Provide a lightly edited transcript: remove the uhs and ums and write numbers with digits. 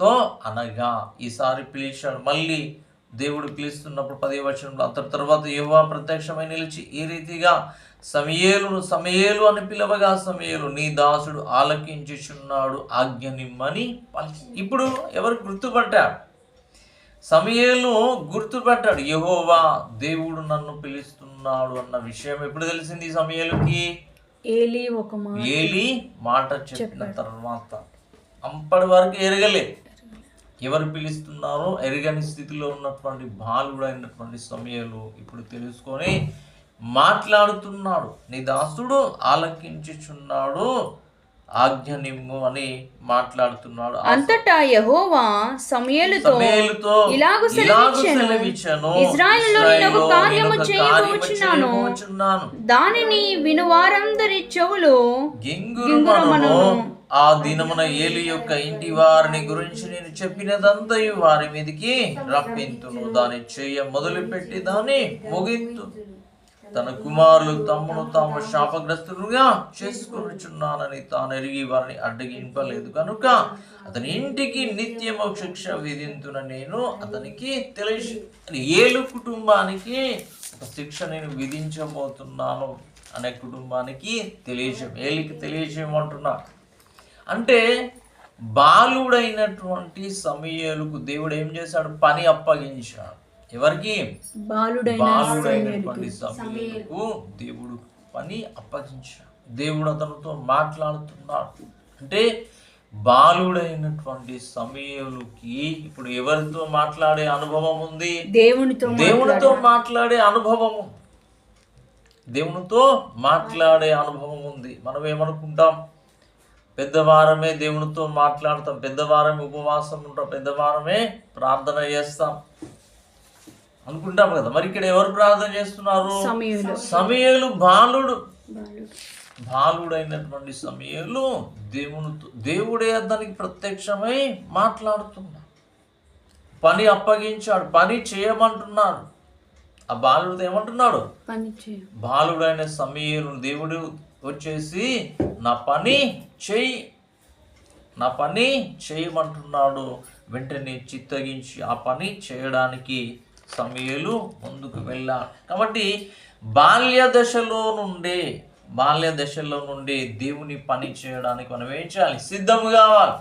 తో అనగా ఈసారి పిలిచాడు. మళ్ళీ దేవుడు పిలుస్తున్నప్పుడు 10వ వచనంలో అంత తర్వాత యెహోవా ప్రత్యక్షమై నిలిచి ఈ రీతిగా సమూయేలు అని పిలవగా సమూయేలు నీ దాసుడు ఆలకించుచున్నాడు ఆజ్ఞనిమ్మని పలికి. ఇప్పుడు ఎవరు గుర్తుపట్టాడు? సమూయేలు గుర్తుపట్టాడు, యెహోవా దేవుడు నన్ను పిలుస్తున్నాడు అన్న విషయం ఎప్పుడు తెలిసింది సమూయేలుకి? ఏలీ మాట చెప్పిన తర్వాత. అప్పటి వరకు ఎరగలే, ఎవరు పిలుస్తున్నారో ఎరగని స్థితిలో ఉన్నటువంటి బాలుడైనటువంటి సమూయేలు ఇప్పుడు తెలుసుకొని మాట్లాడుతున్నాడు. నీ దాసుడు ఆలకించుచున్నాడు ఆజ్ఞనిమ్ము అని మాట్లాడుతున్నాడు. అంతటా యెహోవా సమూయేలుతో ఇలాగు సెలవిచ్చెను, ఇశ్రాయేలులో నేను ఒక కార్యము చేయబోచున్నాను, దానిని వినువారందరి చెవులు గింగురమను. ఆ దినమున ఏలి యొక్క ఇంటి వారిని గురించి నేను చెప్పినదంతయు వారి మీదికి రప్పింతును. దాన్ని చెయ్య మొదలుపెట్టి దాన్ని ముగింతు. తన కుమారులు తమ్మును తాము శాపగ్రస్తులుగా చేసుకొనుచున్నానని తాను ఎరిగి వారిని అడ్డగింపలేదు కనుక అతని ఇంటికి నిత్యము శిక్ష విధింతున నేను అతనికి తెలిసి. ఏలు కుటుంబానికి ఒక శిక్ష నేను విధించబోతున్నాను అనే కుటుంబానికి తెలియజేయం, ఏలికి తెలియజేయమంటున్నా. అంటే బాలుడైనటువంటి సమూయేలుకు దేవుడు ఏం చేశాడు? పని అప్పగించాడు. ఎవరికి? బాలుడైనటువంటి సమూయేలుకు దేవుడు పని అప్పగించాడు. దేవుడు అతనితో మాట్లాడుతున్నాడు. అంటే బాలుడైనటువంటి సమూయేలుకి ఇప్పుడు ఎవరితో మాట్లాడే అనుభవం ఉంది? దేవునితో మాట్లాడే అనుభవము, దేవునితో మాట్లాడే అనుభవం ఉంది. మనం ఏమనుకుంటాం? పెద్దవారమే దేవునితో మాట్లాడతాం, పెద్దవారమే ఉపవాసం ఉంటాం, పెద్దవారమే ప్రార్థన చేస్తాం అనుకుంటాం కదా. మరి ఇక్కడ ఎవరు ప్రార్థన చేస్తున్నారు? సమూయేలు బాలుడైనటువంటి సమూయేలు దేవుడే దానికి ప్రత్యక్షమై మాట్లాడుతున్నాడు, పని అప్పగించాడు, పని చేయమంటున్నాడు. ఆ బాలుడితో ఏమంటున్నాడు? బాలుడైన సమూయేలు దేవుడు వచ్చేసి నా పని చేయమంటున్నాడు. వెంటనే చిత్తగించి ఆ పని చేయడానికి సమూయేలు ముందుకు వెళ్ళాడు. కాబట్టి బాల్య దశలో నుండి దేవుని పని చేయడానికి మనం ఏం చేయాలి? సిద్ధం కావాలి.